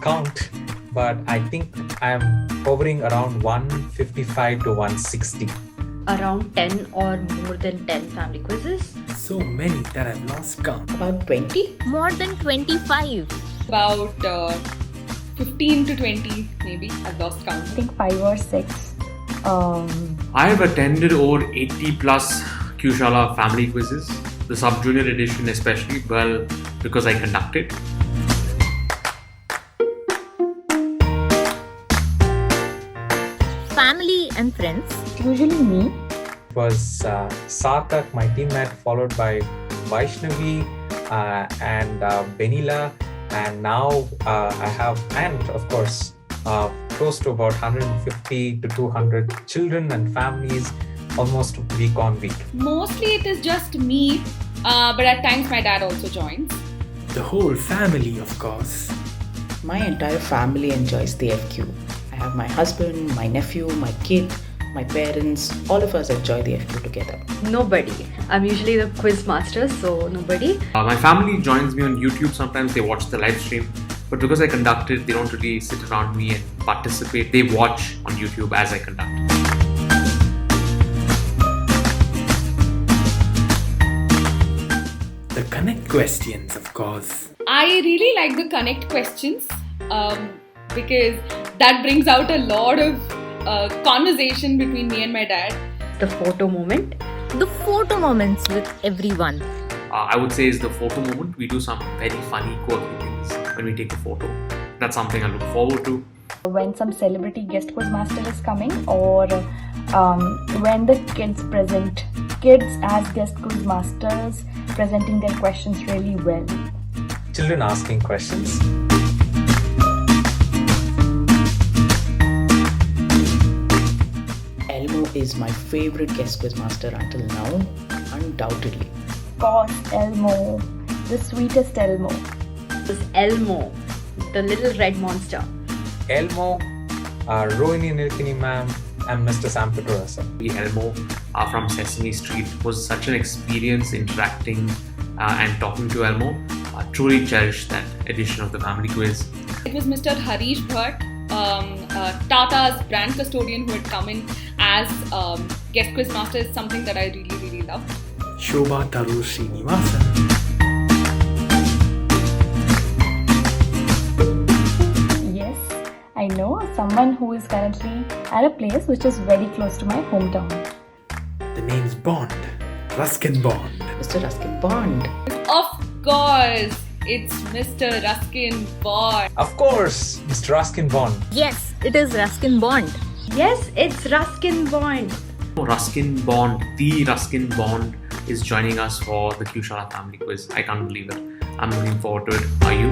count, but I think I'm hovering around 155 to 160. Around 10 or more than 10 family quizzes. So many that I've lost count. About 20? More than 25. About 15 to 20 maybe. I've lost count. I think 5 or 6. I have attended over 80 plus QShala family quizzes, the sub-junior edition especially, well, because I conduct it. Family and friends. Usually me. It was Sarthak, my teammate, followed by Vaishnavi and Benila, and now I have, and of course, close to about 150 to 200 children and families, almost week on week. Mostly it is just me, but at times my dad also joins. The whole family, of course. My entire family enjoys the FQ. I have my husband, my nephew, my kid, my parents, all of us enjoy the FQ together. Nobody. I'm usually the QUIZMASTER, so nobody. My family joins me on YouTube. Sometimes they watch the live stream, but because I conduct it, they don't really sit around me and participate. They watch on YouTube as I conduct. The connect questions, of course. I really like the connect questions because that brings out a lot of conversation between me and my dad. The photo moment. The photo moments with everyone. I would say is the photo moment. We do some very funny, quirky things when we take a photo. That's something I look forward to. When some celebrity guest quizmaster is coming, or when the kids as guest quizmasters presenting their questions really well. Children asking questions. Elmo is my favorite guest quizmaster until now, undoubtedly. Of course, Elmo, the sweetest Elmo. This Elmo, the little red monster. Elmo, Rohini Nilkini ma'am, and Mr. Sam Petrova sir. Elmo from Sesame Street was such an experience interacting and talking to Elmo. Truly cherished that edition of the family quiz. It was Mr. Harish Bhatt, Tata's brand custodian, who had come in as guest quizmaster. Is something that I really, really love. Shobha Tarur Srinivasan. Yes, I know someone who is currently at a place which is very close to my hometown. The name's Bond. Ruskin Bond. Mr. Ruskin Bond. Of course, it's Mr. Ruskin Bond. Of course, Mr. Ruskin Bond. Yes, it is Ruskin Bond. Yes, it's Ruskin Bond. Ruskin Bond, the Ruskin Bond, is joining us for the QShala family quiz. I can't believe it. I'm looking forward to it. Are you?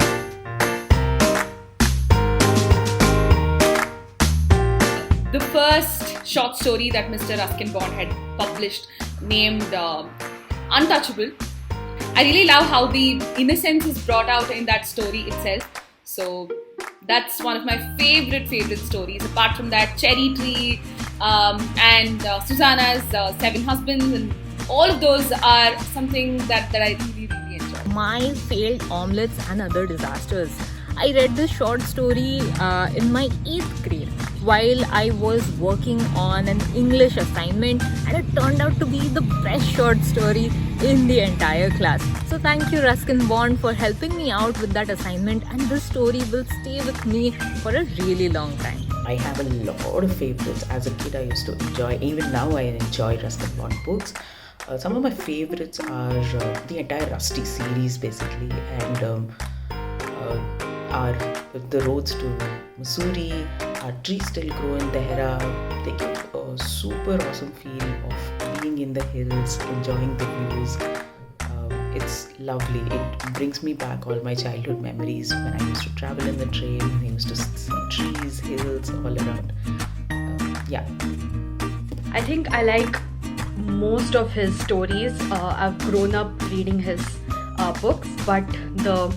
The first short story that Mr. Ruskin Bond had published, named Untouchable. I really love how the innocence is brought out in that story itself. So that's one of my favorite stories. Apart from that, Cherry Tree and Susanna's 7 Husbands, and all of those are something that I really, really enjoy. My failed omelets and other disasters. I read this short story in my 8th grade while I was working on an English assignment, and it turned out to be the best short story in the entire class. So thank you, Ruskin Bond, for helping me out with that assignment, and this story will stay with me for a really long time. I have a lot of favorites. As a kid, I used to enjoy, even now I enjoy Ruskin Bond books. Some of my favorites are the entire Rusty series basically, and are the roads to Missouri, Our Trees Still Grow in Dehra. They give a super awesome feel of being in the hills, enjoying the views. It's lovely. It brings me back all my childhood memories when I used to travel in the train. I used to see trees, hills all around. Yeah. I think I like most of his stories. I've grown up reading his books, but the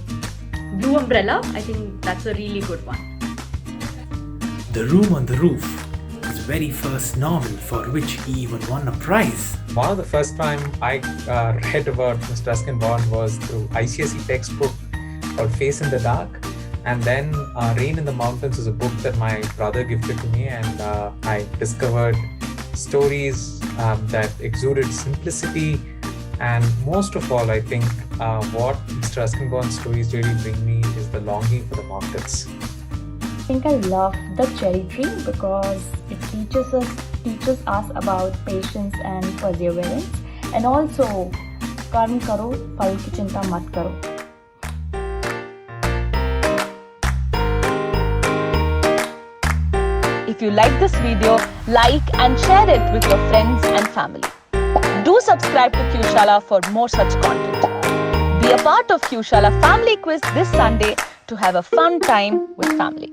Blue Umbrella, I think that's a really good one. The Room on the Roof. His very first novel for which he even won a prize. One of the first time I read about Mr. Ruskin Bond was through ICSE textbook called Face in the Dark. And then Rain in the Mountains is a book that my brother gifted to me, and I discovered stories that exuded simplicity. And most of all, I think what Mr. Ruskin Bond's stories really bring me is the longing for the mountains. I think I love The Cherry Tree because it teaches us about patience and perseverance, and also कर्म करो फल की चिंता मत करो. If you like this video, like and share it with your friends and family. Do subscribe to QShala for more such content. Be a part of QShala Family Quiz this Sunday to have a fun time with family.